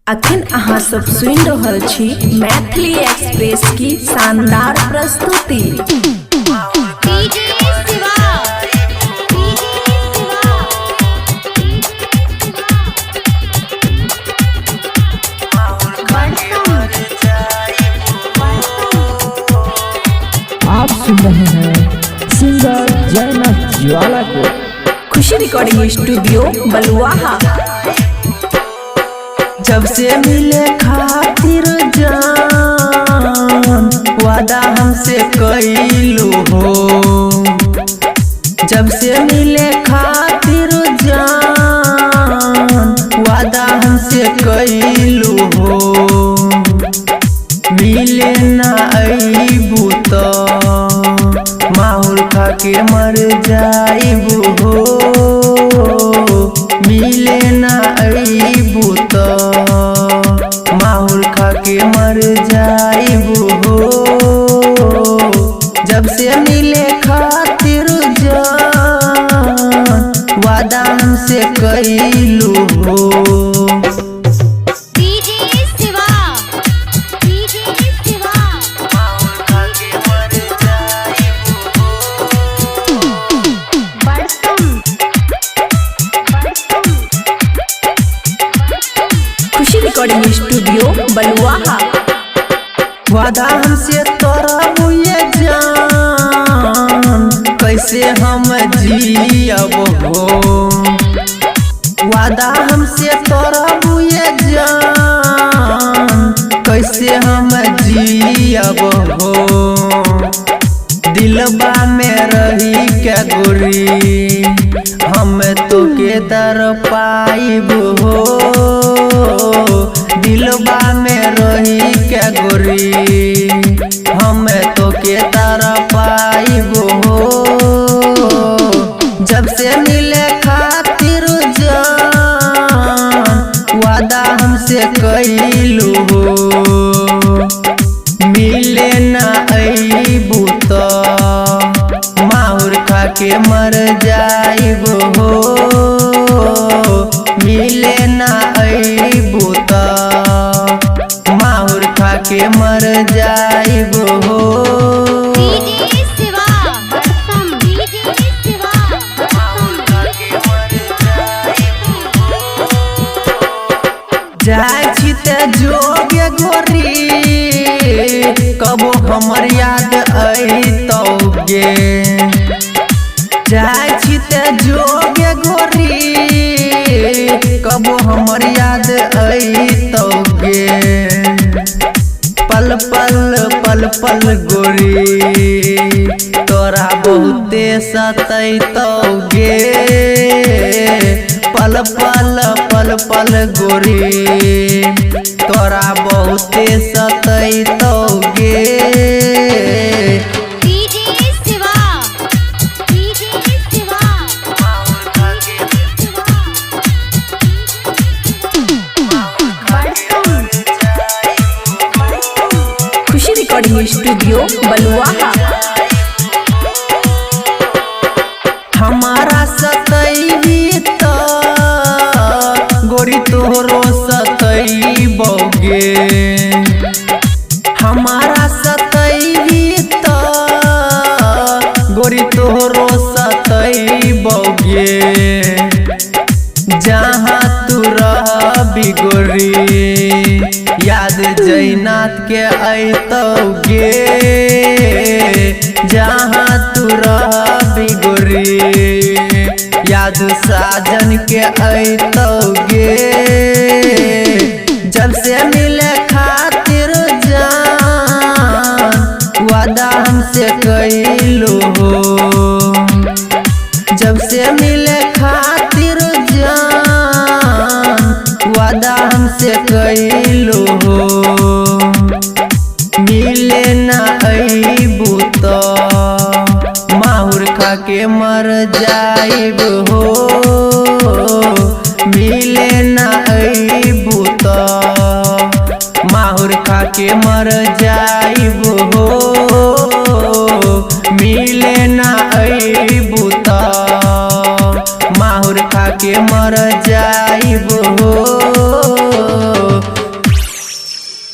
अखन अहाँ सब सुनि रहल छी मैथिली एक्सप्रेस की शानदार प्रस्तुति। आप सुन रहे हैं सिंगर जयनाथ ज्वाला को। खुशी रिकॉर्डिंग स्टूडियो बलुआहा। जब से मिले खातिर जान वादा हमसे कइलू हो, जब से मिले खातिर जान वादा हमसे कइलू हो, मिले ना अइबू तो माहौल खा के मर जाइबू हो, मिले ना अइबू तो माहौल खा के मर जाइबू हो। जब से मिले खातिर जान वादा हमसे कइलू हो। खुशी रिकॉर्डिंग स्टूडियो बलुआहा। वादा हमसे तोरा ये जान कैसे हम जियब हो, वादा हमसे तोरा ये जान कैसे हम जियब हो। दिलबा में रही के गोरी हम तो के दर पाइब हो, दिलबा में रही के गोरी हम तो के तारा पाइब हो। जब से मिले खातिर जान वादा हमसे कइलू हो, मिले ना अइबू तो माहुर खा के मर जाइब हो, मिले ना अइबू तो माहुर खा के मर जाइब हो। जाय छी ते जोगे गोरी कबो हमर याद अइतौगे, जाय छी ते जोगे गोरी कबो हमर याद अइतौगे। पल पल पल पल गोरी तोरा बहुते सतैतौगे, पल पल पल पल गोरी तोरा बहुते सतैतौगे। खुशी रिकॉर्डिंग स्टूडियो बलुआहा। हमारा सतैबी तो गोरी तोहरो सतैबोगे, हमारा सतैबी तो गोरी तोहरो सतैबोगे। जहाँ तू रहबी गोरी याद जयनाथ के अइतौगे, जहाँ तू रहबी गोरी याद साजन के अइतौगे। जब से मिले खातिर जान वादा हमसे कइलू हो, जब से मिले खातिर जान वादा हमसे कइलू हो, मिले ना अइबू तो माहुर खा के मर जाइब हो, मिले ना अइबू तो माहुर खा के मर जाइब